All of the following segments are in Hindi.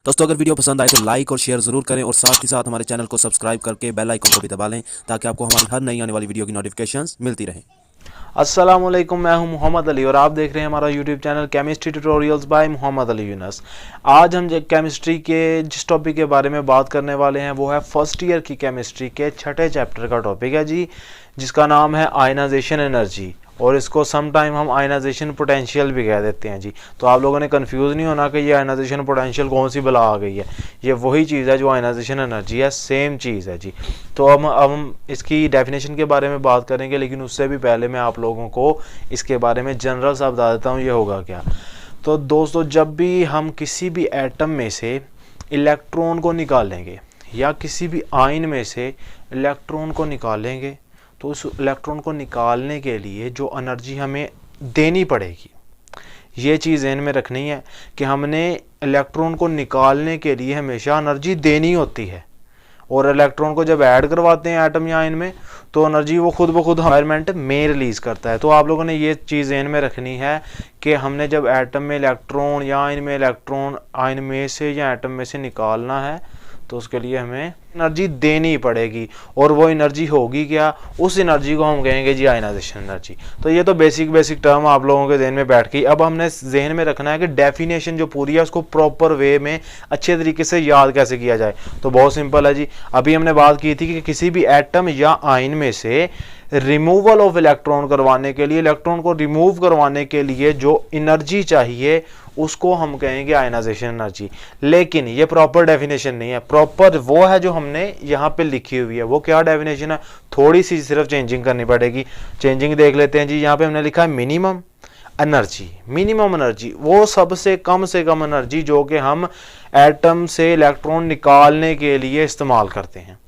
दोस्तों अगर वीडियो पसंद आए तो लाइक और शेयर ज़रूर करें और साथ ही साथ हमारे चैनल को सब्सक्राइब करके बेल आइकन को भी दबा लें ताकि आपको हमारी हर नई आने वाली वीडियो की नोटिफिकेशंस मिलती रहें। अस्सलाम वालेकुम, मैं हूं मोहम्मद अली और आप देख रहे हैं हमारा YouTube channel chemistry tutorials by Mohammad Ali Yunus. आज हम केमिस्ट्री के जिस टॉपिक के बारे में बात करने वाले हैं वो है फर्स्ट ईयर की केमिस्ट्री के छठे चैप्टर का टॉपिक है जी, जिसका नाम है आयनाइजेशन एनर्जी, और इसको सम टाइम हम आयनाइजेशन पोटेंशियल भी कह देते हैं जी। तो आप लोगों ने कंफ्यूज नहीं होना कि ये आयनाइजेशन पोटेंशियल कौन सी बला आ गई है, ये वही चीज़ है जो आयनाइजेशन एनर्जी है, सेम चीज़ है जी। तो अब हम इसकी डेफिनेशन के बारे में बात करेंगे, लेकिन उससे भी पहले मैं आप लोगों को इसके बारे में जनरल सा बता देता हूँ ये होगा क्या। तो दोस्तों, जब भी हम किसी भी एटम में से इलेक्ट्रॉन को निकालेंगे या किसी भी आयन में से इलेक्ट्रॉन को निकालेंगे तो उस इलेक्ट्रॉन को निकालने के लिए जो एनर्जी हमें देनी पड़ेगी, ये चीज़ ध्यान में रखनी है कि हमने इलेक्ट्रॉन को निकालने के लिए हमेशा एनर्जी देनी होती है। और इलेक्ट्रॉन को जब ऐड करवाते हैं एटम या आयन में तो एनर्जी वो खुद ब खुद एनवायरनमेंट में रिलीज़ करता है। तो आप लोगों ने ये चीज़ ध्यान में रखनी है कि हमने जब एटम में इलेक्ट्रॉन या आयन में इलेक्ट्रॉन आयन में से या एटम में से निकालना है तो उसके लिए हमें एनर्जी देनी पड़ेगी, और वो एनर्जी होगी क्या, उस एनर्जी को हम कहेंगे जी आयनाइजेशन एनर्जी। तो ये तो बेसिक टर्म आप लोगों के जहन में बैठ गई। अब हमने जहन में रखना है कि डेफिनेशन जो पूरी है उसको प्रॉपर वे में अच्छे तरीके से याद कैसे किया जाए। तो बहुत सिंपल है जी। अभी हमने बात की थी कि किसी भी एटम या आयन में से रिमूवल ऑफ इलेक्ट्रॉन करवाने के लिए, इलेक्ट्रॉन को रिमूव करवाने के लिए जो एनर्जी चाहिए उसको हम कहेंगे आयनाइजेशन एनर्जी। लेकिन ये प्रॉपर डेफिनेशन नहीं है, प्रॉपर वो है जो हमने यहाँ पे लिखी हुई है। वो क्या डेफिनेशन है, थोड़ी सी सिर्फ चेंजिंग करनी पड़ेगी। चेंजिंग देख लेते हैं जी। यहाँ पे हमने लिखा है मिनिमम एनर्जी। मिनिमम एनर्जी वो सबसे कम से कम एनर्जी जो कि हम एटम से इलेक्ट्रॉन निकालने के लिए इस्तेमाल करते हैं।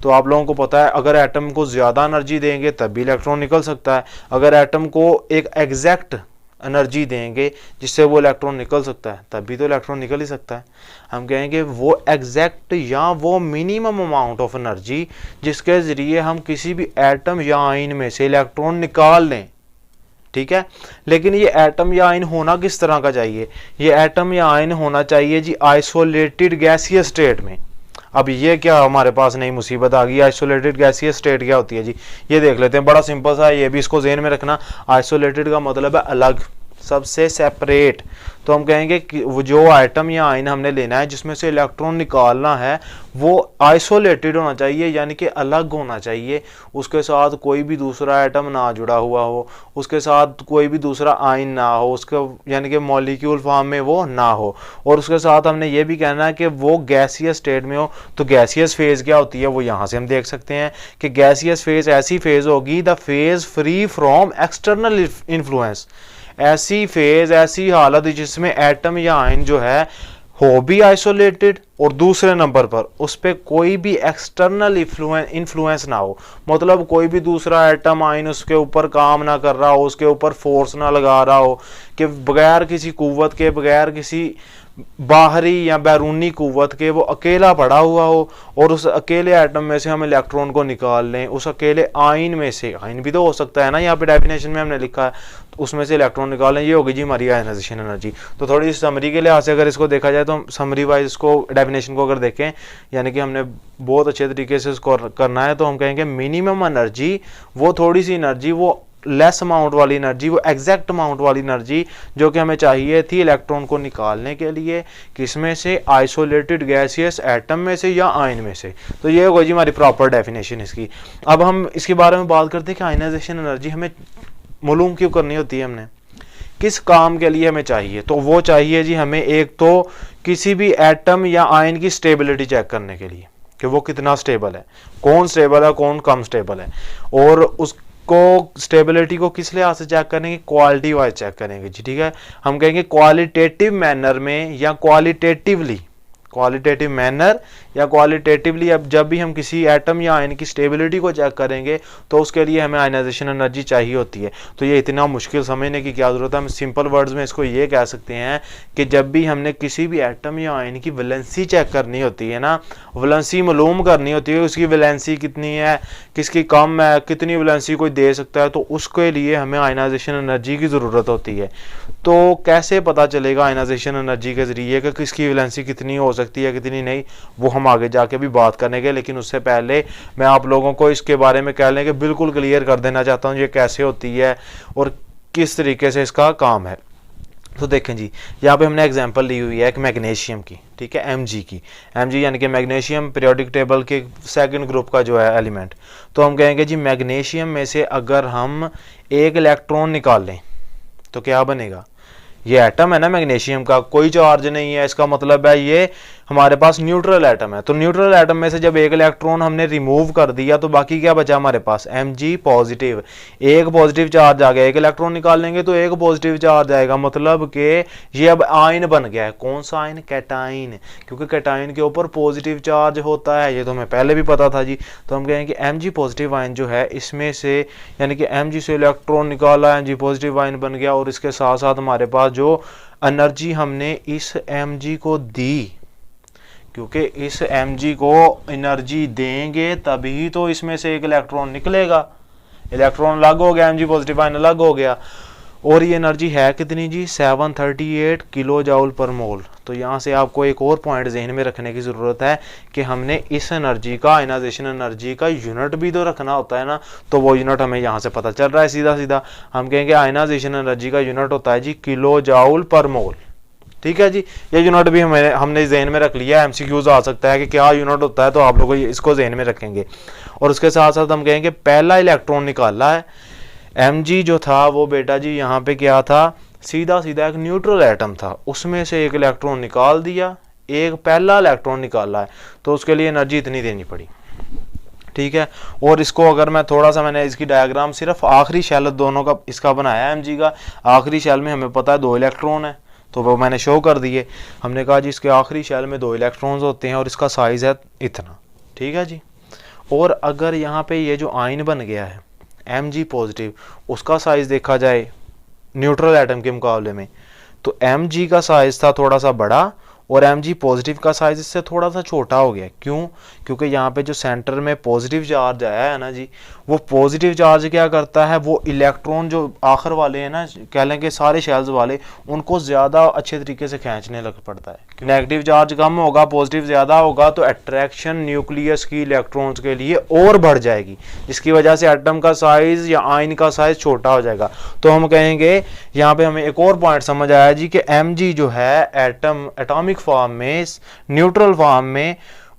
तो आप लोगों को पता है अगर एटम को ज़्यादा एनर्जी देंगे तब भी इलेक्ट्रॉन निकल सकता है, अगर एटम को एक एग्जैक्ट एनर्जी देंगे जिससे वो इलेक्ट्रॉन निकल सकता है तब भी तो इलेक्ट्रॉन निकल ही सकता है। हम कहेंगे वो एग्जैक्ट या वो मिनिमम अमाउंट ऑफ एनर्जी जिसके ज़रिए हम किसी भी एटम या आयन में से इलेक्ट्रॉन निकाल लें, ठीक है। लेकिन ये एटम या आयन होना किस तरह का चाहिए, ये एटम या आयन होना चाहिए जी आइसोलेटेड गैसियस स्टेट में। अब ये क्या हमारे पास नई मुसीबत आ गई, आइसोलेटेड गैसियस स्टेट क्या होती है जी, ये देख लेते हैं। बड़ा सिंपल सा है, ये भी इसको ज़हन में रखना। आइसोलेटेड का मतलब है अलग, सबसे सेपरेट। तो हम कहेंगे कि वो जो आइटम या आयन हमने लेना है जिसमें से इलेक्ट्रॉन निकालना है वो आइसोलेटेड होना चाहिए, यानी कि अलग होना चाहिए। उसके साथ कोई भी दूसरा एटम ना जुड़ा हुआ हो, उसके साथ कोई भी दूसरा आयन ना हो, उसके यानी कि मॉलिक्यूल फॉर्म में वो ना हो। और उसके साथ हमने ये भी कहना है कि वो गैसियस स्टेट में हो। तो गैसियस फेज क्या होती है वो यहाँ से हम देख सकते हैं कि गैसियस फेज ऐसी फेज होगी the phase free from external influence. ऐसी फेज, ऐसी हालत जिसमें एटम या आयन जो है हो भी आइसोलेटेड और दूसरे नंबर पर उस पर कोई भी एक्सटर्नल इन्फ्लुएंस ना हो, मतलब कोई भी दूसरा एटम आयन उसके ऊपर काम ना कर रहा हो, उसके ऊपर फोर्स ना लगा रहा हो, कि बगैर किसी कुव्वत के, बगैर किसी बाहरी या बैरूनी कुव्वत के वो अकेला पड़ा हुआ हो और उस अकेले एटम में से हम इलेक्ट्रॉन को निकाल लें। उस अकेले आयन में से, आयन भी तो हो सकता है ना, यहाँ पे डेफिनेशन में हमने लिखा है, तो उसमें से इलेक्ट्रॉन निकाल लें। ये होगी जी हमारी आयनाइजेशन एनर्जी। तो थोड़ी समरी के लिहाज से अगर इसको देखा जाए तो समरी वाइज इसको डेफिनेशन को अगर देखें, यानी कि हमने बहुत अच्छे तरीके से इसको करना है, तो हम कहेंगे मिनिमम एनर्जी वो थोड़ी सी एनर्जी, वो लेस अमाउंट वाली एनर्जी, वो एग्जैक्ट अमाउंट वाली एनर्जी जो कि हमें चाहिए थी इलेक्ट्रॉन को निकालने के लिए, किसमें से, आइसोलेटेड गैसियस एटम में से या आयन में से। तो ये होगी जी हमारी प्रॉपर डेफिनेशन इसकी। अब हम इसके बारे में बात करते हैं कि आयनाइजेशन एनर्जी हमें मालूम क्यों करनी होती है, हमने किस काम के लिए हमें चाहिए। तो वो चाहिए जी हमें एक तो किसी भी एटम या आयन की स्टेबिलिटी चेक करने के लिए कि वो कितना स्टेबल है, कौन स्टेबल है कौन कम स्टेबल है, और उस को स्टेबिलिटी को किस लिहाज से चेक करेंगे, क्वालिटी वाइज चेक करेंगे जी, ठीक है। हम कहेंगे क्वालिटेटिव मैनर में या क्वालिटेटिवली, क्वालिटेटिव मैनर या क्वालिटेटिवली। अब जब भी हम किसी एटम या आयन की स्टेबिलिटी को चेक करेंगे तो उसके लिए हमें आयनाइजेशन एनर्जी चाहिए होती है। तो ये इतना मुश्किल समझने की क्या ज़रूरत है, हम सिंपल वर्ड्स में इसको ये कह सकते हैं कि जब भी हमने किसी भी एटम या आयन की वैलेंसी चेक करनी होती है ना, वैलेंसी मालूम करनी होती है, उसकी वैलेंसी कितनी है, किसकी कम है, कितनी वैलेंसी कोई दे सकता है, तो उसके लिए हमें आयनाइजेशन एनर्जी की ज़रूरत होती है। तो कैसे पता चलेगा आयनाइजेशन एनर्जी के ज़रिए कि किसकी वैलेंसी कितनी हो सकती है कितनी नहीं, वो हम आगे जाके भी बात करेंगे। लेकिन उससे पहले मैं आप लोगों को इसके बारे में कह लें कि बिल्कुल क्लियर कर देना चाहता हूँ ये कैसे होती है और किस तरीके से इसका काम है। तो देखें जी, यहाँ पे हमने एग्जांपल ली हुई है एक मैग्नीशियम की, ठीक है, Mg की। Mg यानी कि मैग्नीशियम पीरियोडिक टेबल के सेकंड ग्रुप का जो है एलिमेंट। तो हम कहेंगे जी मैग्नीशियम में से अगर हम एक इलेक्ट्रॉन निकाल लें तो क्या बनेगा। ये एटम है ना मैग्नीशियम का, कोई चार्ज नहीं है, इसका मतलब है ये हमारे पास न्यूट्रल एटम है। तो न्यूट्रल एटम में से जब एक इलेक्ट्रॉन हमने रिमूव कर दिया तो बाकी क्या बचा हमारे पास, Mg पॉजिटिव। एक पॉजिटिव चार्ज आ गया, एक इलेक्ट्रॉन निकाल लेंगे तो एक पॉजिटिव चार्ज आएगा, मतलब कि ये अब आयन बन गया है। कौन सा आयन, कैटाइन, क्योंकि कैटाइन के ऊपर पॉजिटिव चार्ज होता है, ये तो हमें पहले भी पता था जी। तो हम कहेंगे कि Mg पॉजिटिव आयन जो है इसमें से यानी कि Mg से इलेक्ट्रॉन निकाला, Mg पॉजिटिव आयन बन गया और इसके साथ साथ हमारे पास जो एनर्जी हमने इस Mg को दी, क्योंकि इस Mg को एनर्जी देंगे तभी तो इसमें से एक इलेक्ट्रॉन निकलेगा। इलेक्ट्रॉन अलग हो गया, Mg पॉजिटिव आयन अलग हो गया, और ये एनर्जी है कितनी जी, 738 किलो जाउल पर मोल। तो यहाँ से आपको एक और पॉइंट जहन में रखने की ज़रूरत है कि हमने इस एनर्जी का, आयनाइजेशन एनर्जी का यूनिट भी तो रखना होता है ना। तो वो यूनिट हमें यहाँ से पता चल रहा है सीधा सीधा। हम कहेंगे आयनाइजेशन एनर्जी का यूनिट होता है जी किलो जाउल पर मोल, ठीक है जी। ये यूनिट भी हमने जहन में रख लिया। MCQs आ सकता है कि क्या यूनिट होता है, तो आप लोग इसको जहन में रखेंगे। और उसके साथ साथ हम कहेंगे पहला इलेक्ट्रॉन निकाला है, Mg जो था वो बेटा जी यहाँ पे क्या था, सीधा सीधा एक न्यूट्रल एटम था, उसमें से एक इलेक्ट्रॉन निकाल दिया, एक पहला इलेक्ट्रॉन निकाला है, तो उसके लिए एनर्जी इतनी देनी पड़ी, ठीक है। और इसको अगर मैं थोड़ा सा, मैंने इसकी डायग्राम सिर्फ आखिरी शेल दोनों का इसका बनाया Mg का। आखिरी शेल में हमें पता है 2 इलेक्ट्रॉन है, तो वो मैंने शो कर दिए। हमने कहा जी इसके आखिरी शेल में 2 इलेक्ट्रॉन्स होते हैं और इसका साइज है इतना, ठीक है जी। और अगर यहाँ पे ये जो आयन बन गया है Mg पॉजिटिव, उसका साइज देखा जाए न्यूट्रल एटम के मुकाबले में, तो Mg का साइज था थोड़ा सा बड़ा और Mg पॉजिटिव का साइज इससे थोड़ा सा छोटा हो गया। क्यों, क्योंकि यहाँ पे जो सेंटर में पॉजिटिव चार्ज आया है ना जी, वो पॉजिटिव चार्ज क्या करता है, वो इलेक्ट्रॉन जो आखिर वाले हैं ना, कह लें कि सारे शेल्स वाले, उनको ज़्यादा अच्छे तरीके से खींचने लग पड़ता है। नेगेटिव चार्ज कम होगा, पॉजिटिव ज़्यादा होगा, तो अट्रैक्शन न्यूक्लियस की इलेक्ट्रॉन्स के लिए और बढ़ जाएगी, जिसकी वजह से एटम का साइज या आयन का साइज छोटा हो जाएगा। तो हम कहेंगे यहाँ पे हमें एक और पॉइंट समझ आया जी कि Mg जो है एटम एटॉमिक फॉर्म में, न्यूट्रल फॉर्म में,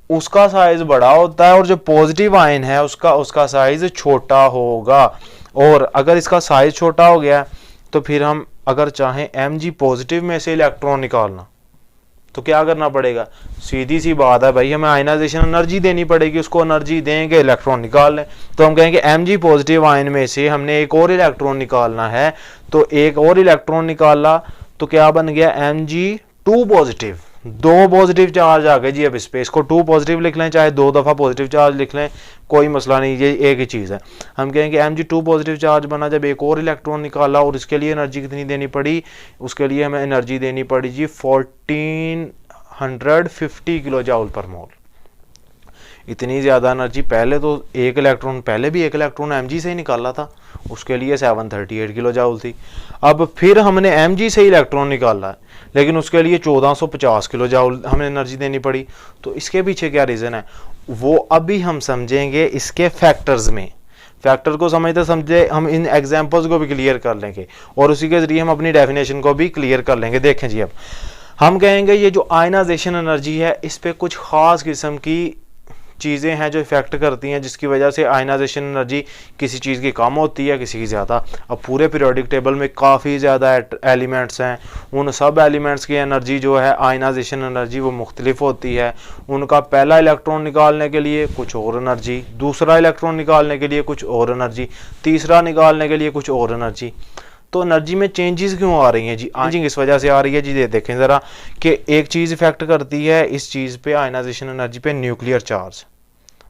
उसका साइज बड़ा होता है और जो पॉजिटिव आयन है उसका साइज छोटा होगा। और अगर इसका साइज छोटा हो गया तो फिर हम अगर चाहें Mg पॉजिटिव में से इलेक्ट्रॉन निकालना तो क्या करना पड़ेगा, सीधी सी बात है भाई, हमें आयनाइजेशन एनर्जी देनी पड़ेगी, उसको एनर्जी देंगे इलेक्ट्रॉन निकाल लें। तो हम कहेंगे Mg पॉजिटिव आयन में से हमने एक और इलेक्ट्रॉन निकालना है, तो एक और इलेक्ट्रॉन निकाला तो क्या बन गया, Mg2 पॉजिटिव। 2 पॉजिटिव चार्ज आ गए जी। अब इस पे इसको 2 पॉजिटिव लिख लें, चाहे 2 दफ़ा पॉजिटिव चार्ज लिख लें, कोई मसला नहीं, ये एक ही चीज़ है। हम कहेंगे Mg2 पॉजिटिव चार्ज बना जब एक और इलेक्ट्रॉन निकाला, और इसके लिए एनर्जी कितनी देनी पड़ी, उसके लिए हमें एनर्जी देनी पड़ी जी 1450 किलो जाउल पर मोल। इतनी ज़्यादा एनर्जी, पहले तो एक इलेक्ट्रॉन, पहले भी एक इलेक्ट्रॉन Mg से ही निकाला था, उसके लिए 738 किलो जाउल थी। अब फिर हमने Mg से इलेक्ट्रॉन निकाला है, लेकिन उसके लिए 1450 किलो जाउल हमें एनर्जी देनी पड़ी। तो इसके पीछे क्या रीज़न है, वो अभी हम समझेंगे इसके फैक्टर्स में। फैक्टर को समझते समझे हम इन एग्जाम्पल्स को भी क्लियर कर लेंगे और उसी के ज़रिए हम अपनी डेफिनेशन को भी क्लियर कर लेंगे। देखें जी, अब हम कहेंगे ये जो आयनाइजेशन एनर्जी है, इस पर कुछ ख़ास किस्म की चीज़ें हैं जो इफेक्ट करती हैं, जिसकी वजह से आयनाइजेशन एनर्जी किसी चीज़ की कम होती है, किसी की ज़्यादा। अब पूरे पीरियोडिक टेबल में काफ़ी ज़्यादा एलिमेंट्स हैं, उन सब एलिमेंट्स की एनर्जी जो है, आयनाइजेशन एनर्जी, वो मुख्तलिफ होती है। उनका पहला इलेक्ट्रॉन निकालने के लिए कुछ और एनर्जी, दूसरा इलेक्ट्रॉन निकालने के लिए कुछ और एनर्जी, तीसरा निकालने के लिए कुछ और एनर्जी। तो एनर्जी में चेंजेस क्यों आ रही हैं जी, चेंजिंग इस वजह से आ रही है जी। देखें ज़रा कि एक चीज़ इफेक्ट करती है इस चीज़ पे, आयनाइजेशन एनर्जी पे, न्यूक्लियर चार्ज,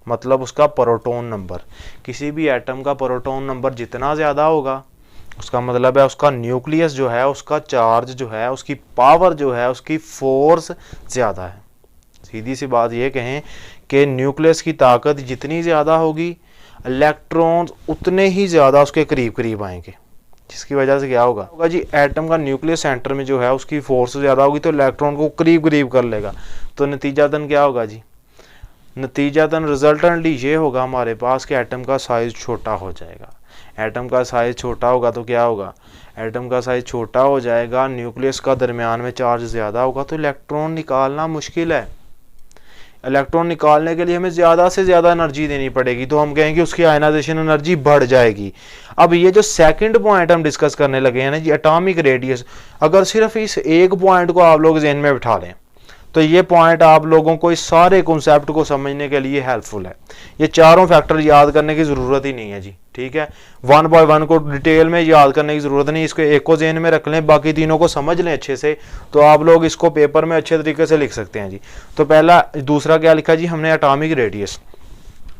मतलब उसका प्रोटॉन नंबर। किसी भी एटम का प्रोटॉन नंबर जितना ज़्यादा होगा, उसका मतलब है उसका न्यूक्लियस जो है, उसका चार्ज जो है, उसकी पावर जो है, उसकी फोर्स ज़्यादा है। सीधी सी बात ये कहें कि न्यूक्लियस की ताकत जितनी ज़्यादा होगी, इलेक्ट्रॉन्स उतने ही ज़्यादा उसके करीब करीब आएंगे, जिसकी वजह से क्या होगा जी, एटम का न्यूक्लियस सेंटर में जो है उसकी फोर्स ज़्यादा होगी तो इलेक्ट्रॉन को करीब करीब कर लेगा। तो नतीजातन क्या होगा जी, नतीजातन रिजल्टेंटली ये होगा हमारे पास कि एटम का साइज़ छोटा हो जाएगा। एटम का साइज़ छोटा होगा तो क्या होगा, एटम का साइज़ छोटा हो जाएगा, न्यूक्लियस का दरमियान में चार्ज ज़्यादा होगा तो इलेक्ट्रॉन निकालना मुश्किल है। इलेक्ट्रॉन निकालने के लिए हमें ज़्यादा से ज़्यादा एनर्जी देनी पड़ेगी, तो हम कहेंगे उसकी आयनाइजेशन एनर्जी बढ़ जाएगी। अब ये जो सेकंड पॉइंट हम डिस्कस करने लगे हैं ना जी, एटॉमिक रेडियस, अगर सिर्फ इस एक पॉइंट को आप लोग ज़हन में बिठा लें तो ये पॉइंट आप लोगों को इस सारे कॉन्सेप्ट को समझने के लिए हेल्पफुल है। ये चारों फैक्टर याद करने की ज़रूरत ही नहीं है जी, ठीक है। 1 बाय 1 को डिटेल में याद करने की ज़रूरत नहीं, इसको एक को ज़हन में रख लें, बाकी तीनों को समझ लें अच्छे से, तो आप लोग इसको पेपर में अच्छे तरीके से लिख सकते हैं जी। तो पहला, दूसरा क्या लिखा जी हमने, एटॉमिक रेडियस।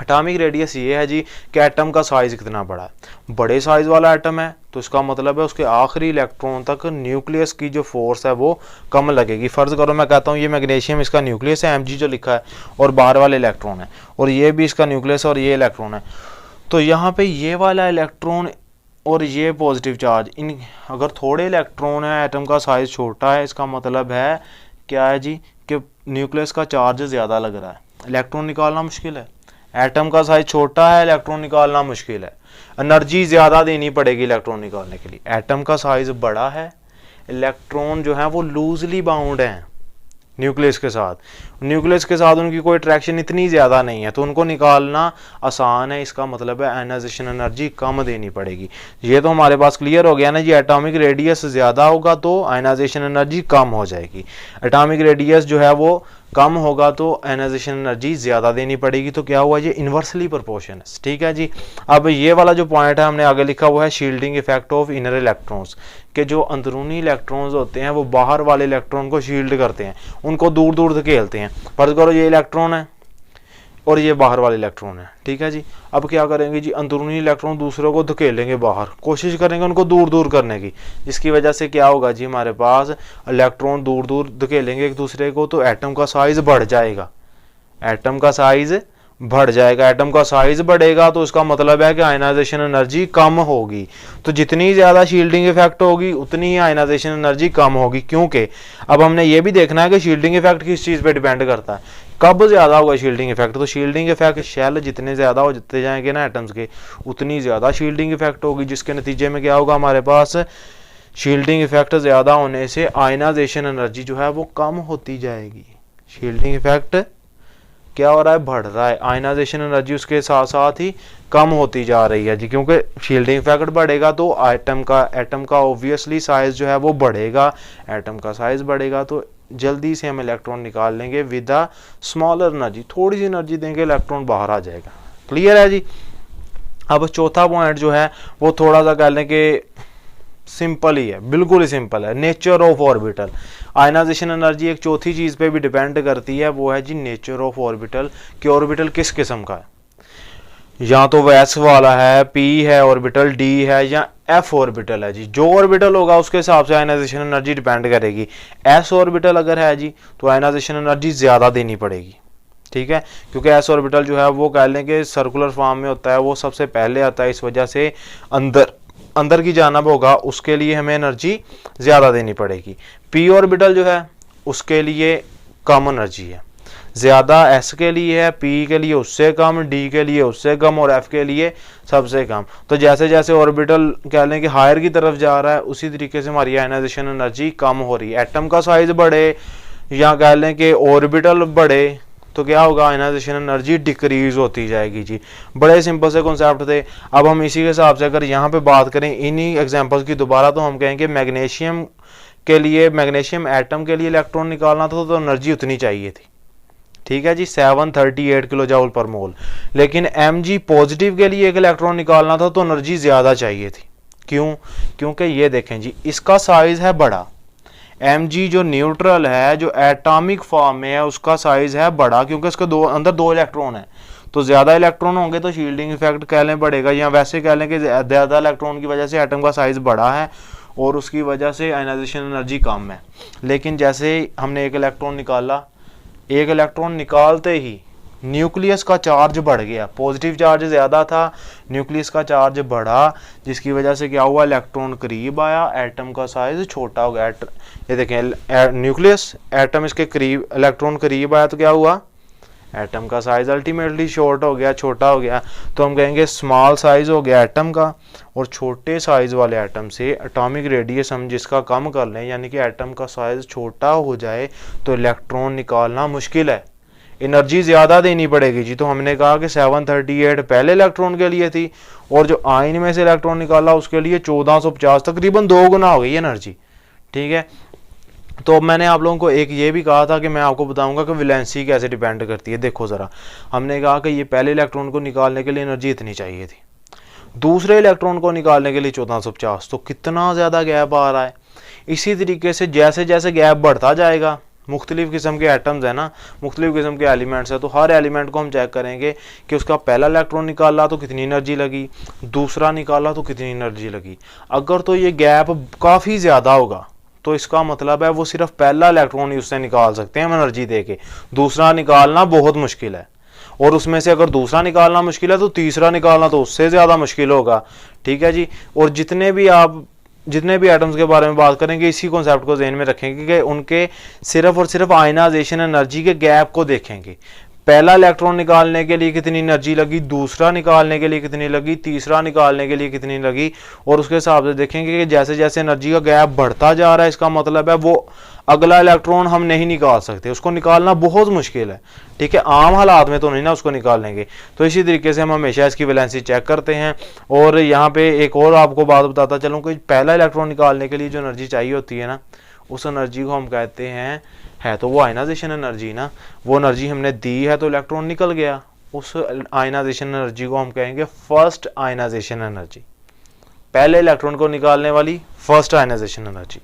एटॉमिक रेडियस ये है जी कि एटम का साइज़ कितना बड़ा है। बड़े साइज़ वाला एटम है तो इसका मतलब है उसके आखिरी इलेक्ट्रॉन तक न्यूक्लियस की जो फोर्स है वो कम लगेगी। फ़र्ज़ करो मैं कहता हूँ ये मैग्नीशियम इसका न्यूक्लियस है, Mg जो लिखा है, और बाहर वाले इलेक्ट्रॉन है, और ये भी इसका न्यूक्लियस और ये इलेक्ट्रॉन है। तो यहाँ पे ये वाला इलेक्ट्रॉन और ये पॉजिटिव चार्ज, इन अगर थोड़े इलेक्ट्रॉन है, एटम का साइज़ छोटा है, इसका मतलब है क्या है जी कि न्यूक्लियस का चार्ज ज़्यादा लग रहा है, इलेक्ट्रॉन निकालना मुश्किल है। एटम का साइज छोटा है, इलेक्ट्रॉन निकालना मुश्किल है, एनर्जी ज़्यादा देनी पड़ेगी इलेक्ट्रॉन निकालने के लिए। एटम का साइज बड़ा है, इलेक्ट्रॉन जो है वो लूजली बाउंड हैं न्यूक्लियस के साथ, न्यूक्लियस के साथ उनकी कोई अट्रैक्शन इतनी ज़्यादा नहीं है, तो उनको निकालना आसान है। इसका मतलब है आयनाइजेशन एनर्जी कम देनी पड़ेगी। ये तो हमारे पास क्लियर हो गया ना जी, एटॉमिक रेडियस ज़्यादा होगा तो आयनाइजेशन एनर्जी कम हो जाएगी, एटॉमिक रेडियस जो है वो कम होगा तो आयनाइजेशन एनर्जी ज़्यादा देनी पड़ेगी। तो क्या हुआ, ये इन्वर्सली प्रोपोर्शन है, ठीक है जी। अब ये वाला जो पॉइंट है हमने आगे लिखा हुआ है shielding effect of inner electrons, के जो अंदरूनी इलेक्ट्रॉन्स होते हैं वो बाहर वाले इलेक्ट्रॉन को शील्ड करते हैं, उनको दूर दूर धकेलते हैं। फर्ज करो ये इलेक्ट्रॉन है और ये बाहर वाले इलेक्ट्रॉन है, ठीक है जी। अब क्या करेंगे जी, अंदरूनी इलेक्ट्रॉन दूसरों को धकेलेंगे बाहर, कोशिश करेंगे उनको दूर दूर करने की, जिसकी वजह से क्या होगा जी, हमारे पास इलेक्ट्रॉन दूर दूर धकेलेंगे एक दूसरे को तो एटम का साइज बढ़ जाएगा, एटम का साइज बढ़ जाएगा। एटम का साइज बढ़ेगा तो उसका मतलब है कि आयनाइजेशन एनर्जी कम होगी। तो जितनी ज़्यादा शील्डिंग इफेक्ट होगी उतनी ही आयनाइजेशन एनर्जी कम होगी, क्योंकि अब हमने ये भी देखना है कि शील्डिंग इफेक्ट किस चीज़ पे डिपेंड करता है, कब ज़्यादा होगा शील्डिंग इफेक्ट। तो शील्डिंग इफेक्ट शेल जितने ज़्यादा होते जाएंगे ना एटम्स के, उतनी ज़्यादा शील्डिंग इफेक्ट होगी, जिसके नतीजे में क्या होगा, हमारे पास शील्डिंग इफेक्ट ज़्यादा होने से आयनाइजेशन एनर्जी जो है वो कम होती जाएगी। शील्डिंग इफेक्ट क्या हो रहा है, बढ़ रहा है, आयनाइजेशन एनर्जी उसके साथ साथ ही कम होती जा रही है जी, क्योंकि शील्डिंग इफेक्ट बढ़ेगा तो एटम का ऑब्वियसली साइज जो है वो बढ़ेगा। एटम का साइज बढ़ेगा तो जल्दी से हम इलेक्ट्रॉन निकाल लेंगे विद अ स्मॉलर एनर्जी, थोड़ी सी एनर्जी देंगे इलेक्ट्रॉन बाहर आ जाएगा। क्लियर है जी। अब चौथा पॉइंट जो है वो थोड़ा सा कह लें कि सिंपल ही है, बिल्कुल ही सिंपल है, nature of orbital. Ionization energy एक चौथी चीज़ पे भी डिपेंड करती है, वो है जी नेचर ऑफ ऑर्बिटल, कि ऑर्बिटल किस किस्म का है, या तो वो एस वाला है, पी है ऑर्बिटल, डी है, या एफ ऑर्बिटल है जी। जो ऑर्बिटल होगा उसके हिसाब से आयनाइजेशन एनर्जी डिपेंड करेगी। एस ऑर्बिटल अगर है जी तो आयनाइजेशन एनर्जी ज़्यादा देनी पड़ेगी, ठीक है, क्योंकि एस ऑर्बिटल जो है वो कह लें कि सर्कुलर फॉर्म में होता है, वो सबसे पहले आता है, इस वजह से अंदर की जानब होगा, उसके लिए हमें एनर्जी ज़्यादा देनी पड़ेगी। पी ऑर्बिटल जो है उसके लिए कम एनर्जी है, ज़्यादा एस के लिए है, पी के लिए उससे कम, डी के लिए उससे कम, और एफ के लिए सबसे कम। तो जैसे जैसे ऑर्बिटल कह लें कि हायर की तरफ जा रहा है, उसी तरीके से हमारी आयनाइजेशन एनर्जी कम हो रही है। एटम का साइज बढ़े या कह लें कि ऑर्बिटल बढ़े तो क्या होगा, आयनाइजेशन एनर्जी डिक्रीज होती जाएगी जी। बड़े सिंपल से कॉन्सेप्ट थे। अब हम इसी के हिसाब से अगर यहाँ पे बात करें इन्हीं एग्जांपल्स की दोबारा, तो हम कहेंगे मैग्नीशियम के लिए, मैग्नीशियम एटम के लिए इलेक्ट्रॉन निकालना था तो एनर्जी उतनी चाहिए थी, ठीक है जी, 738 किलो जूल पर मोल। लेकिन Mg पॉजिटिव के लिए एक इलेक्ट्रॉन निकालना था तो एनर्जी ज़्यादा चाहिए थी। क्यों? क्योंकि ये देखें जी, इसका साइज है बड़ा, Mg जो न्यूट्रल है, जो एटॉमिक फॉर्म में है, उसका साइज है बड़ा, क्योंकि उसके अंदर दो इलेक्ट्रॉन है, तो ज़्यादा इलेक्ट्रॉन होंगे तो शील्डिंग इफेक्ट कह लें बढ़ेगा, या वैसे कह लें कि ज़्यादा इलेक्ट्रॉन की वजह से एटम का साइज बड़ा है और उसकी वजह से आयनाइजेशन एनर्जी कम है। लेकिन जैसे हमने एक इलेक्ट्रॉन निकाला, एक इलेक्ट्रॉन निकालते ही न्यूक्लियस का चार्ज बढ़ गया, पॉजिटिव चार्ज ज़्यादा था, न्यूक्लियस का चार्ज बढ़ा, जिसकी वजह से क्या हुआ, इलेक्ट्रॉन करीब आया, एटम का साइज छोटा हो गया। ये देखें न्यूक्लियस, एटम इसके करीब, इलेक्ट्रॉन करीब आया तो क्या हुआ, एटम का साइज अल्टीमेटली शॉर्ट हो गया, छोटा हो गया। तो हम कहेंगे स्मॉल साइज हो गया एटम का, और छोटे साइज वाले एटम से एटॉमिक रेडियस हम जिसका कम कर लें, यानी कि एटम का साइज छोटा हो जाए, तो इलेक्ट्रॉन निकालना मुश्किल है, एनर्जी ज़्यादा देनी पड़ेगी जी। तो हमने कहा कि 738 पहले इलेक्ट्रॉन के लिए थी, और जो आयन में से इलेक्ट्रॉन निकाला उसके लिए 1450, तकरीबन 2 गुना हो गई एनर्जी। ठीक है, तो मैंने आप लोगों को एक ये भी कहा था कि मैं आपको बताऊंगा कि वैलेंसी कैसे डिपेंड करती है। देखो ज़रा, हमने कहा कि ये पहले इलेक्ट्रॉन को निकालने के लिए एनर्जी इतनी चाहिए थी, दूसरे इलेक्ट्रॉन को निकालने के लिए 1450, तो कितना ज़्यादा गैप आ रहा है। इसी तरीके से जैसे जैसे गैप बढ़ता जाएगा, मुख्तलिफ़ किस्म के एटम्स है ना, मुख्तलिफ़ किस्म के एलिमेंट्स है, तो हर एलिमेंट को हम चेक करेंगे कि उसका पहला इलेक्ट्रॉन निकाला तो कितनी एनर्जी लगी, दूसरा निकाला तो कितनी एनर्जी लगी। अगर तो ये गैप काफ़ी ज़्यादा होगा तो इसका मतलब है वो सिर्फ पहला इलेक्ट्रॉन ही उससे निकाल सकते हैं हम एनर्जी देके, दूसरा निकालना बहुत मुश्किल है। और उसमें से अगर दूसरा निकालना मुश्किल है तो तीसरा निकालना तो उससे ज़्यादा मुश्किल होगा। ठीक है जी, और जितने भी एटम्स के बारे में बात करेंगे, इसी कॉन्सेप्ट को ध्यान में रखेंगे कि उनके सिर्फ और सिर्फ आयनाइजेशन एनर्जी के गैप को देखेंगे। पहला इलेक्ट्रॉन निकालने के लिए कितनी एनर्जी लगी, दूसरा निकालने के लिए कितनी लगी, तीसरा निकालने के लिए कितनी लगी, और उसके हिसाब से देखेंगे कि जैसे जैसे एनर्जी का गैप बढ़ता जा रहा है, इसका मतलब है वो अगला इलेक्ट्रॉन हम नहीं निकाल सकते, उसको निकालना बहुत मुश्किल है। ठीक है, आम हालात में तो नहीं ना उसको निकाल लेंगे। तो इसी तरीके से हम हमेशा इसकी वैलेंसी चेक करते हैं। और यहाँ पे एक और आपको बात बताता चलूँ कि पहला इलेक्ट्रॉन निकालने के लिए जो एनर्जी चाहिए होती है ना, उस एनर्जी को हम कहते हैं, है तो वो आयनाइजेशन एनर्जी ना, वो एनर्जी हमने दी है तो इलेक्ट्रॉन निकल गया, उस आयनाइजेशन एनर्जी को हम कहेंगे फर्स्ट आयनाइजेशन एनर्जी। पहले इलेक्ट्रॉन को निकालने वाली फर्स्ट आयनाइजेशन एनर्जी,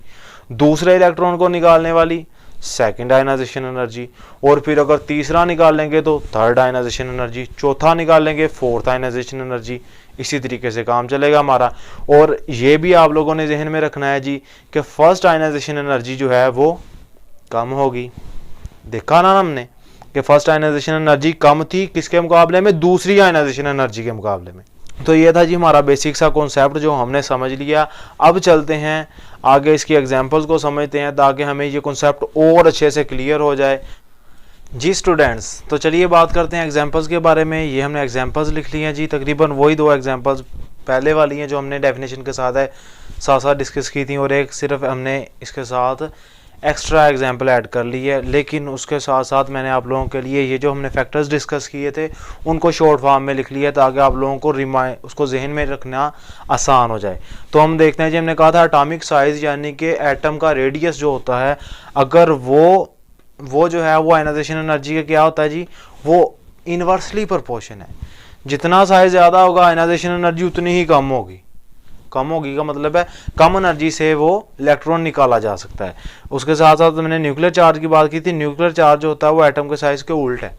दूसरे इलेक्ट्रॉन को निकालने वाली सेकंड आयनाइजेशन एनर्जी, और फिर अगर तीसरा निकालेंगे तो थर्ड आयनाइजेशन एनर्जी, चौथा निकालेंगे फोर्थ आयनाइजेशन एनर्जी। इसी तरीके से काम चलेगा हमारा। और ये भी आप लोगों ने जहन में रखना है जी कि फर्स्ट आयनाइजेशन एनर्जी जो है वो कम होगी। देखा ना हमने कि फर्स्ट आयनाइजेशन एनर्जी कम थी किसके मुकाबले में, दूसरी आयनाइजेशन एनर्जी के मुकाबले में। तो ये था जी हमारा बेसिक सा कॉन्सेप्ट जो हमने समझ लिया। अब चलते हैं आगे इसकी एग्जांपल्स को समझते हैं ताकि हमें ये कॉन्सेप्ट और अच्छे से क्लियर हो जाए। जी स्टूडेंट्स, तो चलिए बात करते हैं एग्जांपल्स के बारे में। ये हमने एग्जांपल्स लिख ली हैं जी, तकरीबन वही 2 एग्जांपल्स पहले वाली हैं जो हमने डेफिनेशन के साथ साथ डिस्कस की थी, और एक सिर्फ हमने इसके साथ एक्स्ट्रा एग्जांपल ऐड कर ली है। लेकिन उसके साथ साथ मैंने आप लोगों के लिए ये जो हमने फैक्टर्स डिस्कस किए थे उनको शॉर्ट फॉर्म में लिख लिया ताकि आप लोगों को उसको जहन में रखना आसान हो जाए। तो हम देखते हैं जी, हमने कहा था एटॉमिक साइज यानी कि एटम का रेडियस जो होता है, अगर वो जो है वो आयनाइजेशन एनर्जी का क्या होता है जी, वो इनवर्सली प्रोपोर्शन है। जितना साइज ज़्यादा होगा आयनाइजेशन एनर्जी उतनी ही कम होगी। कम होगी का मतलब है कम एनर्जी से वो इलेक्ट्रॉन निकाला जा सकता है। उसके साथ साथ मैंने न्यूक्लियर चार्ज की बात की थी। न्यूक्लियर चार्ज जो होता है वो एटम के साइज के उल्ट है,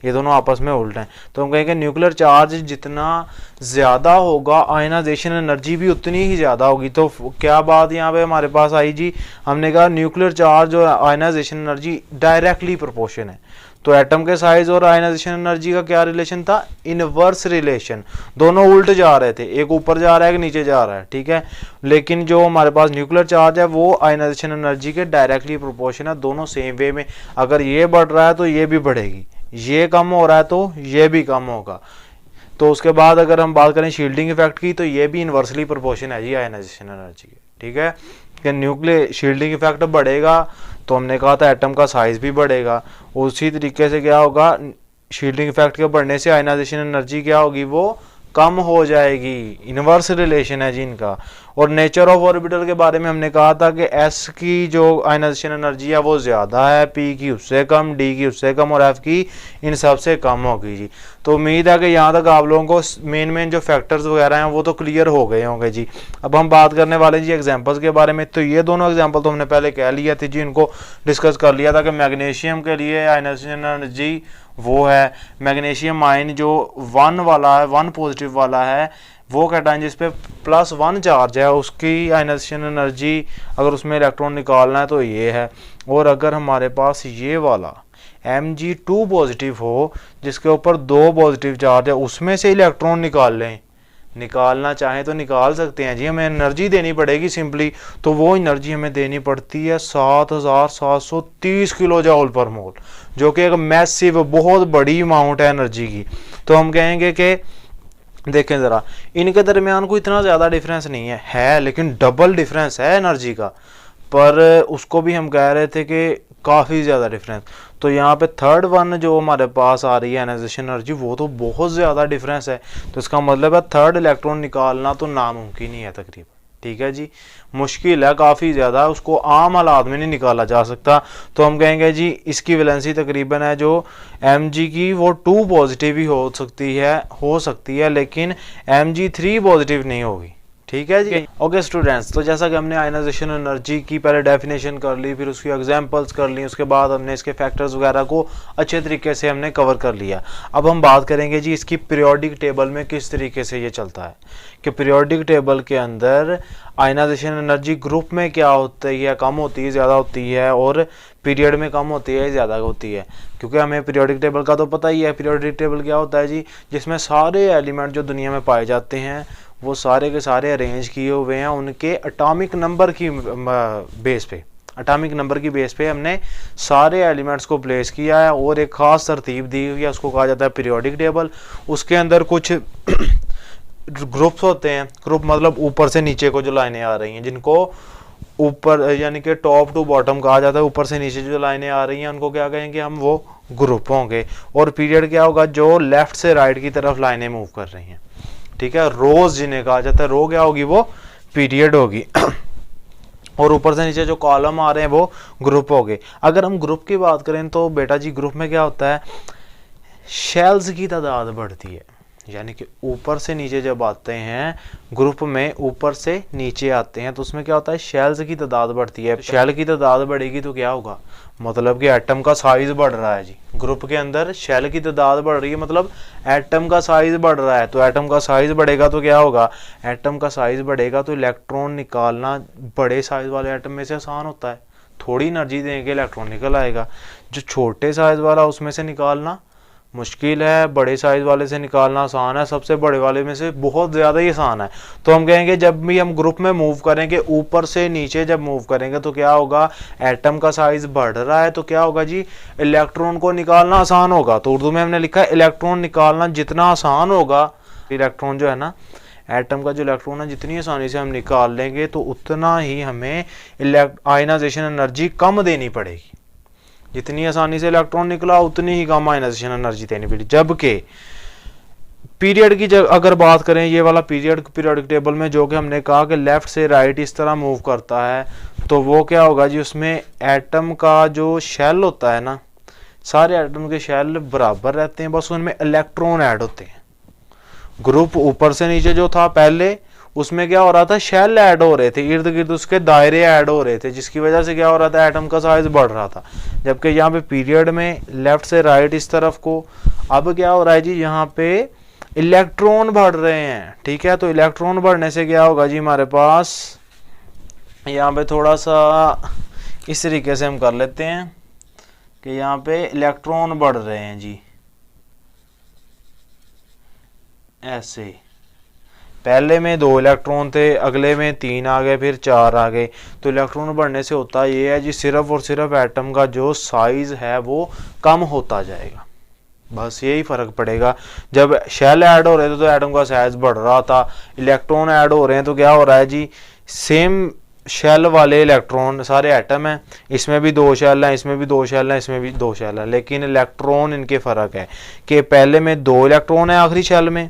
ये दोनों आपस में उल्ट हैं। तो हम कहेंगे न्यूक्लियर चार्ज जितना ज़्यादा होगा आयनाइजेशन एनर्जी भी उतनी ही ज़्यादा होगी। तो क्या बात यहाँ पे हमारे पास आई जी, हमने कहा न्यूक्लियर चार्ज और आयनाइजेशन एनर्जी डायरेक्टली प्रोपोर्शन है। तो एटम के साइज और आयनाइजेशन एनर्जी का क्या रिलेशन था, इनवर्स रिलेशन, दोनों उल्ट जा रहे थे, एक ऊपर जा रहा है एक नीचे जा रहा है। ठीक है, लेकिन जो हमारे पास न्यूक्लियर चार्ज है वो आयनाइजेशन एनर्जी के डायरेक्टली प्रोपोर्शन है, दोनों सेम वे में। अगर ये बढ़ रहा है तो ये भी बढ़ेगी, ये कम हो रहा है तो ये भी कम होगा। तो उसके बाद अगर हम बात करें शील्डिंग इफेक्ट की, तो ये भी इनवर्सली प्रोपोर्शन है जी आयनाइजेशन एनर्जी के। ठीक है, कि न्यूक्लियर शील्डिंग इफेक्ट बढ़ेगा तो हमने कहा था एटम का साइज भी बढ़ेगा। उसी तरीके से क्या होगा, शील्डिंग इफेक्ट के बढ़ने से आयनाइजेशन एनर्जी क्या होगी, वो कम हो जाएगी। इनवर्स रिलेशन है जी इनका। और नेचर ऑफ ऑर्बिटल के बारे में हमने कहा था कि एस की जो आयनाइजेशन एनर्जी है वो ज़्यादा है, पी की उससे कम, डी की उससे कम, और एफ की इन सब से कम होगी जी। तो उम्मीद है कि यहाँ तक आप लोगों को मेन जो फैक्टर्स वगैरह हैं वो तो क्लियर हो गए होंगे जी। अब हम बात करने वाले जी एग्जाम्पल्स के बारे में। तो ये दोनों एग्जाम्पल तो हमने पहले कह लिया थे जी, इनको डिस्कस कर लिया था कि मैग्नीशियम के लिए आयनाइजेशन एनर्जी वो है, मैग्नीशियम आयन जो 1 वाला है, 1 पॉजिटिव वाला है, वो कैटायन जिस पे +1 चार्ज है उसकी आयनाइजेशन एनर्जी अगर उसमें इलेक्ट्रॉन निकालना है तो ये है। और अगर हमारे पास ये वाला Mg2 पॉजिटिव हो, जिसके ऊपर 2 पॉजिटिव चार्ज है, उसमें से इलेक्ट्रॉन निकाल लें, निकालना चाहें तो निकाल सकते हैं जी, हमें एनर्जी देनी पड़ेगी सिंपली, तो वो एनर्जी हमें देनी पड़ती है 7730 किलो जूल पर मोल, जो कि एक मैसिव बहुत बड़ी अमाउंट है एनर्जी की। तो हम कहेंगे कि देखें ज़रा, इनके दरमियान कोई इतना ज़्यादा डिफरेंस नहीं है लेकिन डबल डिफरेंस है एनर्जी का, पर उसको भी हम कह रहे थे कि काफ़ी ज़्यादा डिफरेंस। तो यहाँ पे थर्ड वन जो हमारे पास आ रही है आयनाइजेशन एनर्जी, वो तो बहुत ज़्यादा डिफरेंस है, तो इसका मतलब है थर्ड इलेक्ट्रॉन निकालना तो नामुमकिन ही है तकरीबन। ठीक है जी, मुश्किल है काफ़ी ज़्यादा, उसको आम हालात में नहीं निकाला जा सकता। तो हम कहेंगे जी इसकी वैलेंसी तकरीबन है जो Mg की वो 2 पॉजिटिव ही हो सकती है, लेकिन Mg3 पॉजिटिव नहीं होगी। ठीक है जी। ओके स्टूडेंट्स, तो जैसा कि हमने आयनाइजेशन एनर्जी की पहले डेफिनेशन कर ली, फिर उसकी एग्जांपल्स कर ली, उसके बाद हमने इसके फैक्टर्स वगैरह को अच्छे तरीके से हमने कवर कर लिया। अब हम बात करेंगे जी इसकी पीरियोडिक टेबल में किस तरीके से ये चलता है, कि पीरियोडिक टेबल के अंदर आयनाइजेशन एनर्जी ग्रुप में क्या होती है, कम होती है, ज़्यादा होती है, और पीरियड में कम होती है, ज़्यादा होती है। क्योंकि हमें पीरियोडिक टेबल का तो पता ही है। पीरियोडिक टेबल क्या होता है जी, जिसमें सारे एलिमेंट जो दुनिया में पाए जाते हैं वो सारे के सारे अरेंज किए हुए हैं उनके एटॉमिक नंबर की बेस पे, एटॉमिक नंबर की बेस पे हमने सारे एलिमेंट्स को प्लेस किया है और एक ख़ास तरतीब दी हुई है, उसको कहा जाता है पीरियोडिक टेबल। उसके अंदर कुछ ग्रुप्स होते हैं, ग्रुप मतलब ऊपर से नीचे को जो लाइनें आ रही हैं, जिनको ऊपर यानी कि टॉप टू बॉटम कहा जाता है, ऊपर से नीचे जो लाइनें आ रही हैं उनको क्या कहेंगे हम, वो ग्रुप होंगे। और पीरियड क्या होगा, जो लेफ्ट से राइट की तरफ लाइनें मूव कर रही हैं। ठीक है, रोज जिन्हें कहा जाता है, रो क्या होगी, वो पीरियड होगी। और ऊपर से नीचे जो कॉलम आ रहे हैं वो ग्रुप हो गए। अगर हम ग्रुप की बात करें तो बेटा जी ग्रुप में क्या होता है, शेल्स की तादाद बढ़ती है, यानी कि ऊपर से नीचे जब आते हैं ग्रुप में, ऊपर से नीचे आते हैं तो उसमें क्या होता है, शेल्स की तादाद बढ़ती है। शेल की तादाद बढ़ेगी तो क्या होगा, मतलब कि एटम का साइज बढ़ रहा है जी। ग्रुप के अंदर शेल की तादाद बढ़ रही है, मतलब एटम का साइज बढ़ रहा है। तो एटम का साइज बढ़ेगा तो क्या होगा, एटम का साइज बढ़ेगा तो इलेक्ट्रॉन निकालना बड़े साइज वाले एटम में से आसान होता है, थोड़ी एनर्जी देंगे इलेक्ट्रॉन निकल आएगा। जो छोटे साइज वाला उसमें से निकालना मुश्किल है, बड़े साइज वाले से निकालना आसान है, सबसे बड़े वाले में से बहुत ज़्यादा ही आसान है। तो हम कहेंगे जब भी हम ग्रुप में मूव करेंगे, ऊपर से नीचे जब मूव करेंगे तो क्या होगा, एटम का साइज बढ़ रहा है तो क्या होगा जी, इलेक्ट्रॉन को निकालना आसान होगा। तो उर्दू में हमने लिखा है इलेक्ट्रॉन निकालना जितना आसान होगा, इलेक्ट्रॉन जो है ना, एटम का जो इलेक्ट्रॉन है जितनी आसानी से हम निकाल लेंगे तो उतना ही हमें आयनाइजेशन एनर्जी कम देनी पड़ेगी। जितनी आसानी से इलेक्ट्रॉन निकला उतनी ही कम आयनाइजेशन एनर्जी देनी पड़ी। जबकि पीरियड की अगर बात करें, ये वाला पीरियड पीरियोडिक टेबल में जो कि हमने कहा कि लेफ्ट से राइट इस तरह मूव करता है, तो वो क्या होगा जी, उसमें एटम का जो शेल होता है ना, सारे एटम के शेल बराबर रहते हैं, बस उनमें इलेक्ट्रॉन ऐड होते हैं। ग्रुप ऊपर से नीचे जो था पहले, उसमें क्या हो रहा था, शेल ऐड हो रहे थे, इर्द गिर्द उसके दायरे ऐड हो रहे थे, जिसकी वजह से क्या हो रहा था, एटम का साइज बढ़ रहा था। जबकि यहाँ पे पीरियड में लेफ्ट से राइट इस तरफ को, अब क्या हो रहा है जी, यहाँ पे इलेक्ट्रॉन बढ़ रहे हैं। ठीक है, तो इलेक्ट्रॉन बढ़ने से क्या होगा जी, हमारे पास यहाँ पे थोड़ा सा इस तरीके से हम कर लेते हैं कि यहाँ पे इलेक्ट्रॉन बढ़ रहे हैं जी, ऐसे। पहले में 2 इलेक्ट्रॉन थे, अगले में 3 आ गए, फिर 4 आ गए। तो इलेक्ट्रॉन बढ़ने से होता ये है जी, सिर्फ और सिर्फ एटम का जो साइज है वो कम होता जाएगा, बस यही फर्क पड़ेगा। जब शेल ऐड हो रहे थे तो एटम का साइज बढ़ रहा था, इलेक्ट्रॉन ऐड हो रहे हैं तो क्या हो रहा है जी, सेम शेल वाले इलेक्ट्रॉन सारे एटम हैं, इसमें भी 2 शेल हैं, इसमें भी 2 शेल हैं, इसमें भी 2 शेल हैं, लेकिन इलेक्ट्रॉन इनके फ़र्क है कि पहले में 2 इलेक्ट्रॉन है आखिरी शेल में,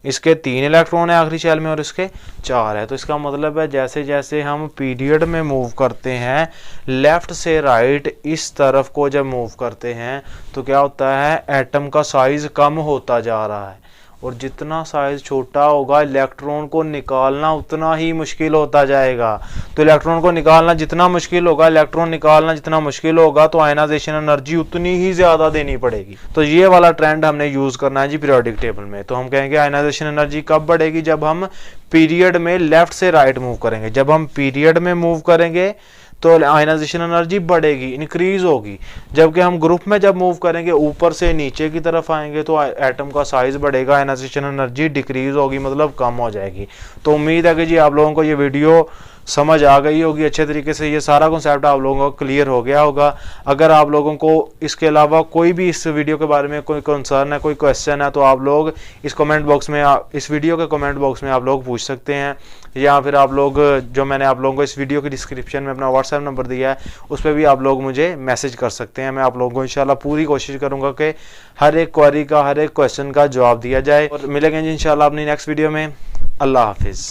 इसके 3 इलेक्ट्रॉन है आखिरी शेल में, और इसके 4 है। तो इसका मतलब है जैसे जैसे हम पीरियड में मूव करते हैं, लेफ्ट से राइट इस तरफ को जब मूव करते हैं तो क्या होता है, एटम का साइज कम होता जा रहा है, और जितना साइज छोटा होगा इलेक्ट्रॉन को निकालना उतना ही मुश्किल होता जाएगा। तो इलेक्ट्रॉन को निकालना जितना मुश्किल होगा, इलेक्ट्रॉन निकालना जितना मुश्किल होगा, तो आयनाइजेशन एनर्जी उतनी ही ज़्यादा देनी पड़ेगी। तो ये वाला ट्रेंड हमने यूज़ करना है जी पीरियोडिक टेबल में। तो हम कहेंगे आयनाइजेशन एनर्जी कब बढ़ेगी, जब हम पीरियड में लेफ्ट से राइट मूव करेंगे। जब हम पीरियड में मूव करेंगे तो आयनाइजेशन एनर्जी बढ़ेगी, इंक्रीज होगी। जबकि हम ग्रुप में जब मूव करेंगे ऊपर से नीचे की तरफ आएंगे तो एटम का साइज बढ़ेगा, आयनाइजेशन एनर्जी डिक्रीज होगी, मतलब कम हो जाएगी। तो उम्मीद है कि जी आप लोगों को ये वीडियो समझ आ गई होगी अच्छे तरीके से, ये सारा कॉन्सेप्ट आप लोगों को क्लियर हो गया होगा। अगर आप लोगों को इसके अलावा कोई भी इस वीडियो के बारे में कोई कंसर्न है, कोई क्वेश्चन है, तो आप लोग इस कमेंट बॉक्स में, इस वीडियो के कमेंट बॉक्स में आप लोग पूछ सकते हैं, या फिर आप लोग जो मैंने आप लोगों को इस वीडियो की डिस्क्रिप्शन में अपना व्हाट्सएप नंबर दिया है उस पर भी आप लोग मुझे मैसेज कर सकते हैं। मैं आप लोगों को इंशाल्लाह पूरी कोशिश करूँगा कि हर एक क्वेरी का, हर एक क्वेश्चन का जवाब दिया जाए। और मिलेंगे इंशाल्लाह अपनी नेक्स्ट वीडियो में। अल्लाह हाफिज़।